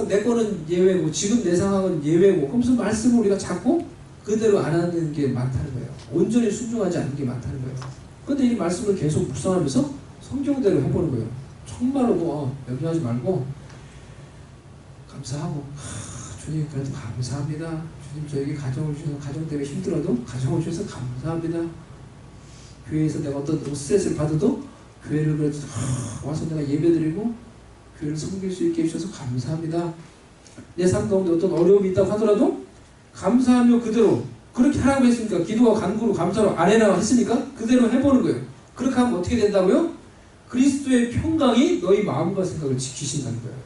내 거는 예외고 지금 내 상황은 예외고 그러면서 말씀을 우리가 잡고 그대로 안 하는 게 많다는 거예요. 온전히 순종하지 않는 게 많다는 거예요. 그런데 이 말씀을 계속 묵상하면서 성경대로 해보는 거예요. 정말로 염려하지 말고 감사하고 주님 그래도 감사합니다. 주님 저에게 가정을 주셔서 가정 때문에 힘들어도 가정을 주셔서 감사합니다. 교회에서 내가 어떤 스트레스를 받아도 교회를 그래도 와서 내가 예배드리고 교회를 섬길 수 있게 해주셔서 감사합니다. 내 삶 가운데 어떤 어려움이 있다고 하더라도 감사하며 그대로 그렇게 하라고 했으니까 기도와 간구로 감사로 안 해라고 했으니까 그대로 해보는 거예요. 그렇게 하면 어떻게 된다고요? 그리스도의 평강이 너희 마음과 생각을 지키신다는 거예요.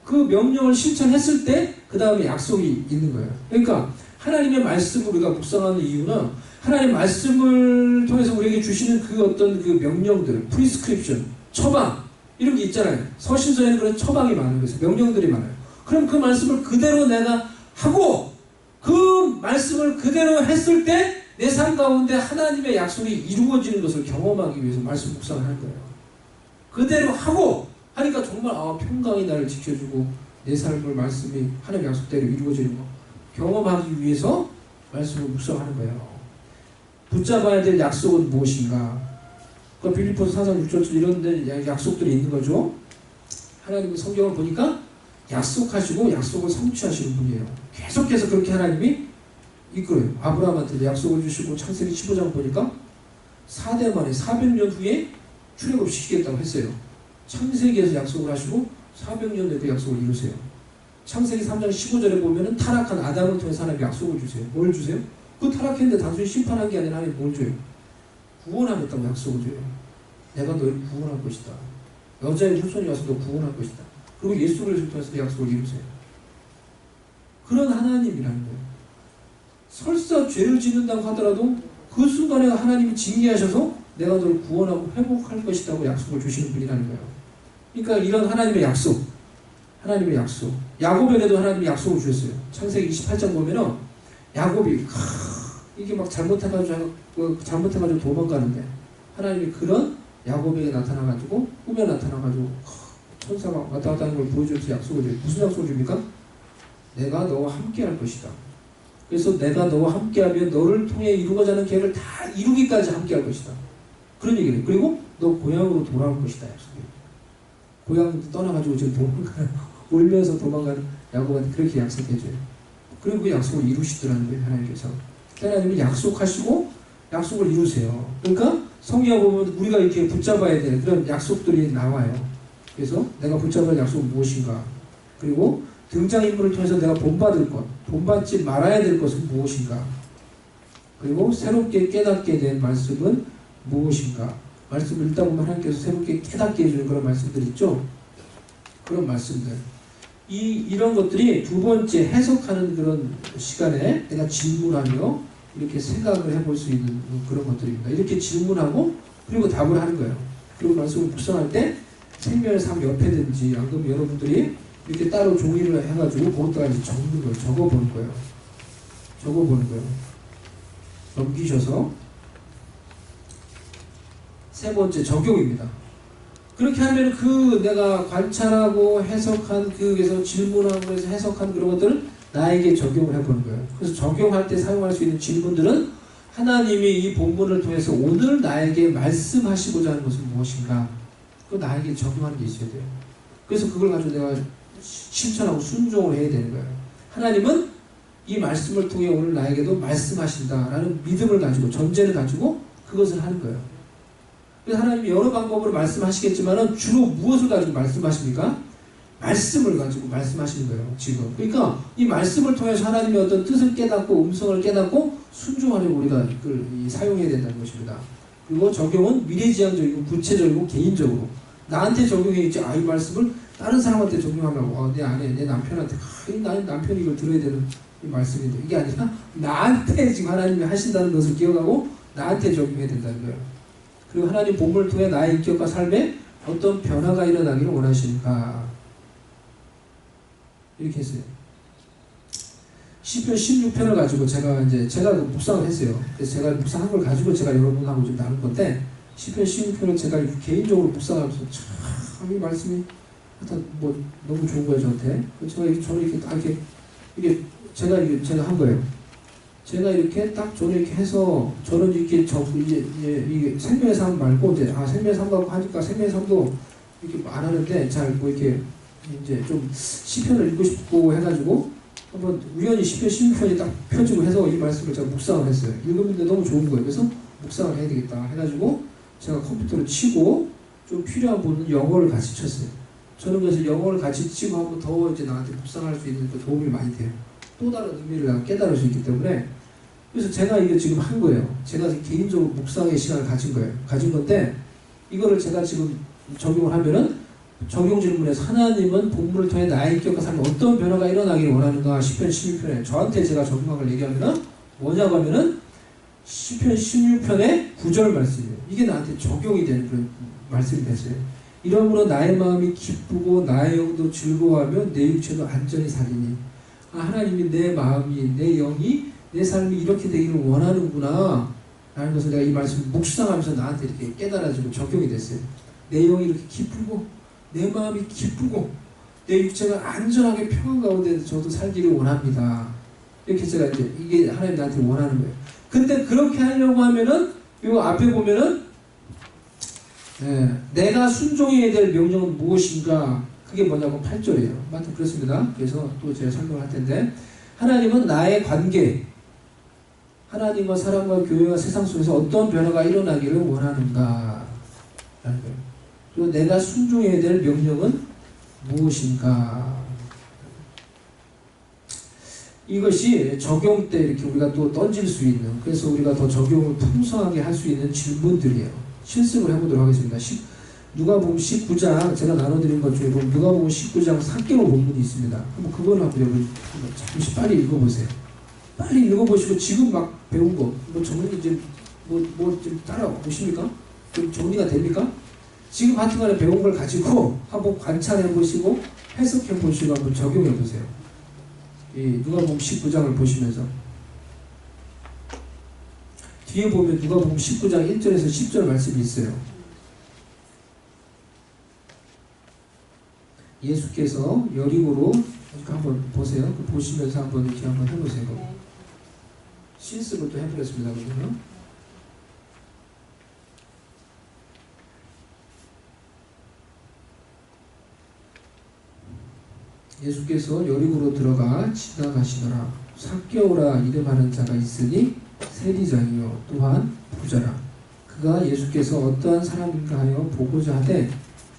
그 명령을 실천했을 때 그 다음에 약속이 있는 거예요. 그러니까 하나님의 말씀을 우리가 묵상하는 이유는 하나님 말씀을 통해서 우리에게 주시는 그 어떤 그 명령들, 프리스크립션, 처방 이런 게 있잖아요. 서신서에는 그런 처방이 많아요. 그래서 명령들이 많아요. 그럼 그 말씀을 그대로 내가 하고 그 말씀을 그대로 했을 때 내 삶 가운데 하나님의 약속이 이루어지는 것을 경험하기 위해서 말씀 묵상을 하는 거예요. 그대로 하고 하니까 정말 평강이 나를 지켜주고 내 삶을 말씀이 하나님의 약속대로 이루어지는 거 경험하기 위해서 말씀을 묵상하는 거예요. 붙잡아야 될 약속은 무엇인가? 그 빌립보서 4장 6절 이런 데 약속들이 있는 거죠. 하나님의 성경을 보니까 약속하시고 약속을 성취하시는 분이에요. 계속해서 그렇게 하나님이 이끌어요. 아브라함한테 약속을 주시고 창세기 15장 보니까 4대 만에 400년 후에 출애굽 시키겠다고 했어요. 창세기에서 약속을 하시고 400년 후에 그 약속을 이루세요. 창세기 3장 15절에 보면은 타락한 아담을 통해서 하나님이 약속을 주세요. 뭘 주세요? 그 타락했는데 단순히 심판한 게 아니라 하나님 뭘 줘요? 구원하겠다고 약속을 줘요. 내가 너를 구원할 것이다. 여자의 후손이 와서 너 구원할 것이다. 그리고 예수 그리스도를 통해서 약속을 이루세요. 그런 하나님이라는 거예요. 설사 죄를 짓는다고 하더라도 그 순간에 하나님이 징계하셔서 내가 너를 구원하고 회복할 것이라고 약속을 주시는 분이라는 거예요. 그러니까 이런 하나님의 약속, 하나님의 약속. 야곱에게도 하나님이 약속을 주셨어요. 창세기 28장 보면은 야곱이 이게 막 잘못해가지고 도망가는데 하나님이 그런 야곱에게 나타나가지고 꿈에 나타나가지고 천사가 왔다 갔다 하는 걸 보여주면서 약속을 줘요. 무슨 약속을 줍니까? 내가 너와 함께 할 것이다. 그래서 내가 너와 함께하면 너를 통해 이루고자 하는 계획을 다 이루기까지 함께 할 것이다. 그런 얘기를 해요. 그리고 너 고향으로 돌아올 것이다. 약속이에요. 고향 떠나가지고 지금 도망가는 울면서 도망가는 야곱한테 그렇게 약속해줘요. 그리고 그 약속을 이루시더라는 거예요. 하나님께서. 하나님은 약속하시고 약속을 이루세요. 그러니까 성경에 보면 우리가 이렇게 붙잡아야 되는 그런 약속들이 나와요. 그래서 내가 붙잡아야 할 약속은 무엇인가? 그리고 등장인물을 통해서 내가 본받을 것, 본받지 말아야 될 것은 무엇인가? 그리고 새롭게 깨닫게 된 말씀은 무엇인가? 말씀을 읽다 보면 하나님께서 새롭게 깨닫게 해주는 그런 말씀들 있죠? 그런 말씀들. 이런 것들이 두 번째 해석하는 그런 시간에 내가 질문하며 이렇게 생각을 해볼 수 있는 그런 것들입니다. 이렇게 질문하고 그리고 답을 하는 거예요. 그리고 말씀을 묵상할 때 생명의 삶 옆에든지 안 그러면 여러분들이 이렇게 따로 종이를 해가지고 거기다가 이제 적는 거예요. 적어보는 거예요. 적어보는 거예요. 넘기셔서 세 번째 적용입니다. 그렇게 하면 그 내가 관찰하고 해석한 그에서 질문하고 해서 해석한 그런 것들을 나에게 적용을 해보는 거예요. 그래서 적용할 때 사용할 수 있는 질문들은 하나님이 이 본문을 통해서 오늘 나에게 말씀하시고자 하는 것은 무엇인가? 그거 나에게 적용하는 게 있어야 돼요. 그래서 그걸 가지고 내가 실천하고 순종을 해야 되는 거예요. 하나님은 이 말씀을 통해 오늘 나에게도 말씀하신다라는 믿음을 가지고 전제를 가지고 그것을 하는 거예요. 그래서 하나님이 여러 방법으로 말씀하시겠지만 주로 무엇을 가지고 말씀하십니까? 말씀을 가지고 말씀하시는 거예요. 지금. 그러니까 이 말씀을 통해서 하나님의 어떤 뜻을 깨닫고 음성을 깨닫고 순종하려고 우리가 이걸 사용해야 된다는 것입니다. 그리고 적용은 미래지향적이고 구체적이고 개인적으로 나한테 적용해야지. 이 말씀을 다른 사람한테 적용하면 내 아내, 내 남편한테 나의 남편이 이걸 들어야 되는 이 말씀인데 이게 아니라 나한테 지금 하나님이 하신다는 것을 기억하고 나한테 적용해야 된다는 거예요. 그리고 하나님 본문을 통해 나의 인격과 삶에 어떤 변화가 일어나기를 원하시는가 이렇게 했어요. 시편 16편을 가지고 제가 묵상을 했어요. 그래서 제가 묵상한 걸 가지고 제가 여러분하고 좀 나눌 건데 시편 16편을 제가 개인적으로 묵상하면서 참 이 말씀이 하여튼 뭐 너무 좋은 거예요 저한테. 저는 이렇게 딱 이게 제가 한 거예요. 제가 이렇게 딱 저는 이렇게 해서 저는 이렇게 이게 생명의 삶 말고 이제 생명의 삶 갖고 하니까 생명의 삶도 이렇게 안 하는데 잘 뭐 이렇게 이제 좀 시편을 읽고 싶고 해가지고 한번 우연히 시편 16편이 딱 펴지고 해서 이 말씀을 제가 묵상을 했어요. 읽었는데 너무 좋은 거예요. 그래서 묵상을 해야 되겠다 해가지고 제가 컴퓨터를 치고 좀 필요한 부분은 영어를 같이 쳤어요. 저는 그래서 영어를 같이 치고 하면 더 이제 나한테 묵상할 수 있는 그 도움이 많이 돼요. 또 다른 의미를 내가 깨달을 수 있기 때문에. 그래서 제가 이게 지금 한 거예요. 제가 개인적으로 묵상의 시간을 가진 거예요. 가진 건데 이거를 제가 지금 적용을 하면은 적용 질문에서 하나님은 본문을 통해 나의 인격과 삶에 어떤 변화가 일어나기를 원하는가 시편 16편에 저한테 제가 적용한 걸 얘기하면은 뭐냐고 하면은 시편 16편의 9절 말씀이에요. 이게 나한테 적용이 되는 그런 말씀이 됐어요. 이러므로 나의 마음이 기쁘고 나의 영도 즐거워하며 내 육체도 안전히 살리니 하나님이 내 마음이 내 영이 내 삶이 이렇게 되기를 원하는구나 라는 것을 내가 이 말씀을 묵상하면서 나한테 이렇게 깨달아지고 적용이 됐어요. 내 영이 이렇게 기쁘고 내 마음이 기쁘고 내 육체가 안전하게 평안 가운데 저도 살기를 원합니다. 이렇게 제가 이제 이게 하나님 나한테 원하는 거예요. 근데 그렇게 하려고 하면은 요 앞에 보면은 내가 순종해야 될 명령은 무엇인가? 그게 뭐냐고 8절이에요. 맞다 그렇습니다. 그래서 또 제가 설명을 할 텐데 하나님은 나의 관계 하나님과 사람과 교회와 세상 속에서 어떤 변화가 일어나기를 원하는가 라는 거예요. 그리고 내가 순종해야 될 명령은 무엇인가? 이것이 적용 때 이렇게 우리가 또 던질 수 있는 그래서 우리가 더 적용을 풍성하게 할 수 있는 질문들이에요. 실습을 해보도록 하겠습니다. 누가복음 19장 제가 나눠드린 것 중에 보면 누가복음 19장 4개로 본문이 있습니다. 한번 그거를 한번 잠시 빨리 읽어보세요. 빨리 읽어보시고 지금 막 배운 거 뭐 정리 좀 좀 따라 보십니까? 좀 정리가 됩니까? 지금 하여튼간에 배운 걸 가지고 한번 관찰해 보시고 해석해 보시고 한번 적용해 보세요. 이 누가복음 19장을 보시면서 뒤에 보면 누가복음 19장 1절에서 10절 말씀이 있어요. 예수께서 여리고로 한번 보세요. 보시면서 한번 이렇게 한번 해보세요. 신스로 또 해보겠습니다. 그러면 예수께서 여리고로 들어가 지나가시더라. 삭개오라 이름하는 자가 있으니 세리장이요 또한 부자라. 그가 예수께서 어떠한 사람인가 하여 보고자 하되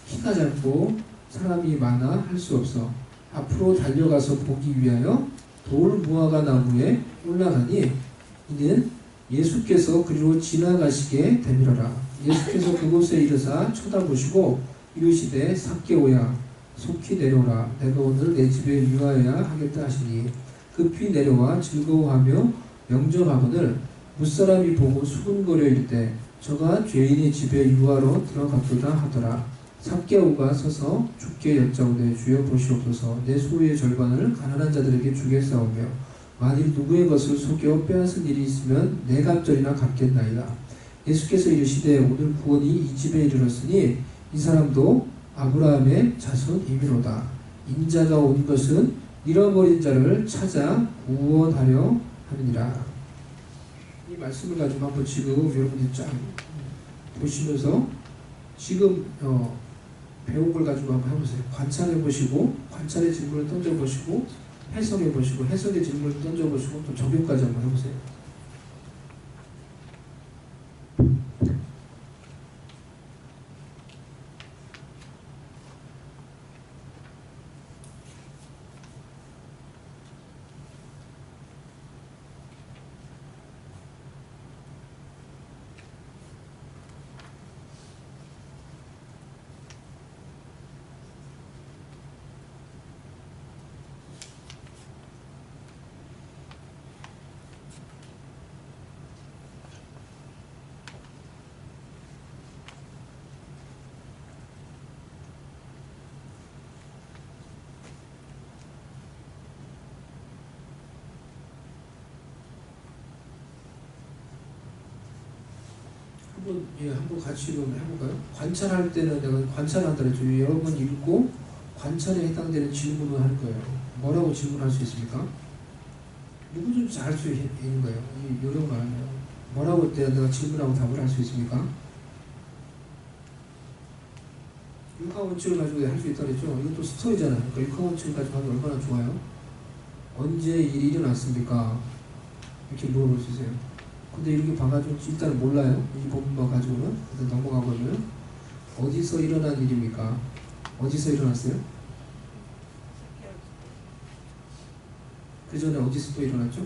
키가 작고 사람이 많아 할 수 없어 앞으로 달려가서 보기 위하여 돌 무화과 나무에 올라가니 이는 예수께서 그리로 지나가시게 되밀어라. 예수께서 그곳에 이르사 쳐다보시고 이르시되 삭개오야 속히 내려오라. 내가 오늘 내 집에 유하여야 하겠다 하시니 급히 내려와 즐거워하며 영접하거늘 무사람이 보고 수군거려 이르되 저가 죄인의 집에 유하러 들어갔도다 하더라. 삭개오가 서서 주께 여짜오되 주여 보시옵소서. 내 소유의 절반을 가난한 자들에게 주겠사오며 만일 누구의 것을 속여 빼앗은 일이 있으면 내 갑절이나 갚겠나이다. 예수께서 이르시되 오늘 구원이 이 집에 이르렀으니 이 사람도 아브라함의 자손이미로다. 인자가 온 것은 잃어버린 자를 찾아 구원하려 함이니라. 이 말씀을 가지고 한번 지금 여러분들이 쫙 보시면서 지금 배운 걸 가지고 한번 해보세요. 관찰해 보시고 관찰의 질문을 던져보시고 해석해 보시고 해석의 질문을 던져보시고 또 적용까지 한번 해보세요. 한번 같이 좀 해볼까요? 관찰할 때는 내가 관찰한다 그랬죠. 여러 번 읽고 관찰에 해당되는 질문을 할 거예요. 뭐라고 질문할 수 있습니까? 누구든지 잘 할 수 있는 거예요. 이 요령을 알면 뭐라고 내가 질문하고 답을 할 수 있습니까? 육하 원칙을 가지고 할 수 있다 그랬죠. 이것도 스토리잖아요. 그러니까 육하 원칙을 가지고 하면 얼마나 좋아요? 언제 일이 일어났습니까? 이렇게 물어볼 수 있어요. 근데 이렇게 봐가지고 일단 몰라요. 이 본문만 가지고는. 일단 넘어가보면 어디서 일어난 일입니까? 어디서 일어났어요? 그 전에 어디서 또 일어났죠?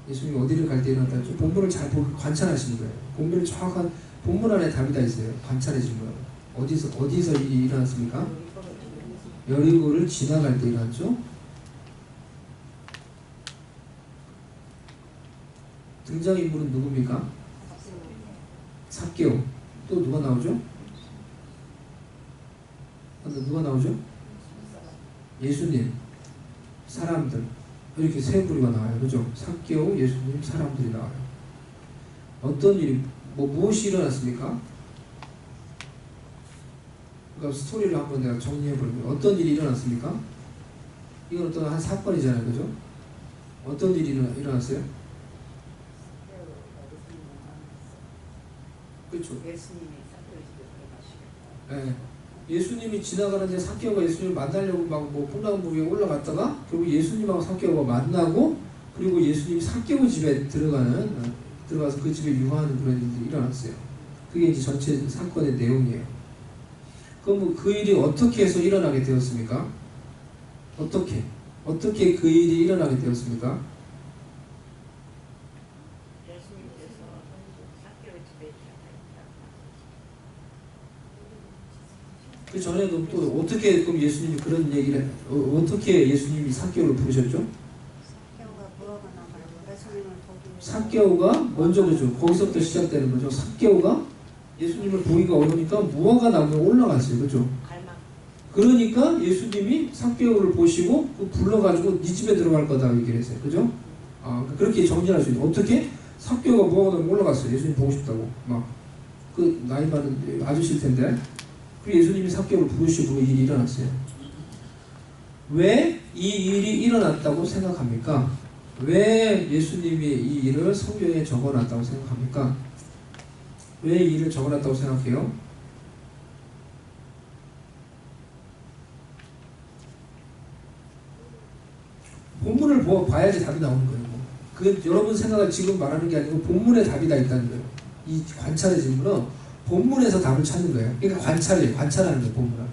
예수님이 어디를 갈 때 일어났다 했죠? 본문을 잘 관찰하시는 거예요. 본문을 정확한 본문 안에 답이 다 있어요. 관찰해진 거예요. 어디서 일이 일어났습니까? 여리고를 지나갈 때 일어났죠? 등장인물은 누굽니까? 삭개오. 또 누가 나오죠? 누가 나오죠? 예수님, 사람들. 이렇게 세 부류가 나와요. 그죠? 삭개오, 예수님, 사람들이 나와요. 어떤 일이, 무엇이 일어났습니까? 그러니까 스토리를 한번 내가 정리해보면 어떤 일이 일어났습니까? 이건 어떤 한 사건이잖아요. 그죠? 어떤 일이 일어났어요? 그렇죠. 예수님이 삭개오 집에 들어가시고. 네. 예수님이 지나가는데 삭개오가 예수님을 만나려고 막 뽕나무 위에 올라갔다가 결국 예수님하고 삭개오가 만나고 그리고 예수님이 삭개오 집에 들어가서 그 집에 유하는 그런 일이 일어났어요. 그게 이제 전체 사건의 내용이에요. 그럼 그 일이 어떻게 해서 일어나게 되었습니까? 어떻게 그 일이 일어나게 되었습니까? 그 전에도 또 어떻게 그럼 예수님이 그런 얘기를 어떻게 예수님이 삭개오를 부르셨죠? 삭개오가 먼저 그죠. 거기서부터 시작되는 거죠. 삭개오가 예수님을 보기가 어려우니까 무화과 나무에 올라갔어요. 그죠? 갈망. 그러니까 예수님이 삭개오를 보시고 불러가지고 네 집에 들어갈 거다 얘기를 했어요. 그죠? 그렇게 정리할 수 있는. 어떻게? 삭개오가 무화과 나무에 올라갔어요. 예수님 보고 싶다고. 그 나이 많은 아저씨일 텐데. 그 예수님이 삭개오를 부르시고 그 일이 일어났어요. 왜 이 일이 일어났다고 생각합니까? 왜 예수님이 이 일을 성경에 적어놨다고 생각합니까? 왜 이 일을 적어놨다고 생각해요? 본문을 봐야지 답이 나오는 거예요. 그 여러분 생각을 지금 말하는 게 아니고 본문에 답이 다 있다는 거예요. 이 관찰의 질문은 본문에서 답을 찾는 거예요. 그러니까 관찰하는 거예요.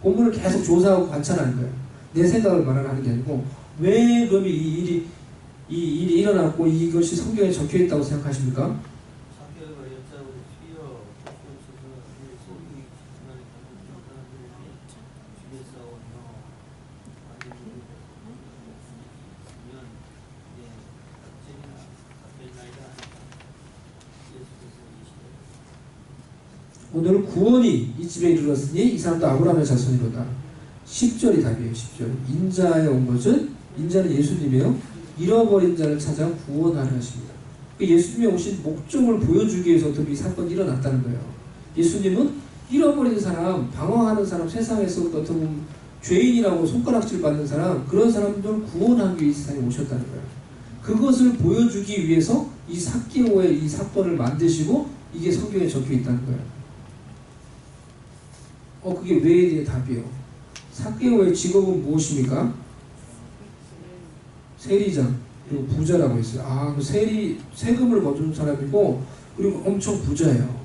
본문을 계속 조사하고 관찰하는 거예요. 내 생각을 말하는 게 아니고 왜 그럼 이 일이 일어났고 이것이 성경에 적혀 있다고 생각하십니까? 오늘 구원이 이 집에 이르렀으니 이 사람도 아브라함의 자손이로다. 10절이 답이에요. 10절. 인자에 온 것은 인자는 예수님이에요. 잃어버린 자를 찾아 구원하려 하십니다. 예수님이 오신 목적을 보여주기 위해서 어떻게 이 사건이 일어났다는 거예요. 예수님은 잃어버린 사람, 방황하는 사람, 세상에서 어떻게 보면 죄인이라고 손가락질 받는 사람, 그런 사람들 구원하기 위해 이 세상에 오셨다는 거예요. 그것을 보여주기 위해서 이 삭개오의 이 사건을 만드시고 이게 성경에 적혀 있다는 거예요. 그게 왜에 대해 답이에요. 삭개오의 직업은 무엇입니까? 세리장, 그리고 부자라고 했어요. 세금을 거두는 사람이고, 그리고 엄청 부자예요.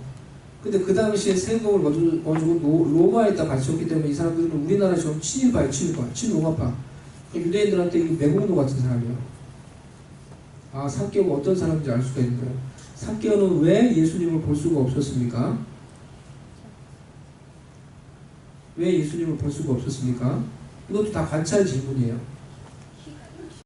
근데 그 당시에 세금을 거두고 로마에다 바쳤기 때문에 이 사람들은 우리나라처럼 친로마파. 유대인들한테 매국노 같은 사람이에요. 삭개오가 어떤 사람인지 알 수가 있는 거예요. 삭개오는 왜 예수님을 볼 수가 없었습니까? 왜 예수님을 볼 수가 없었습니까? 이것도 다 관찰 질문이에요.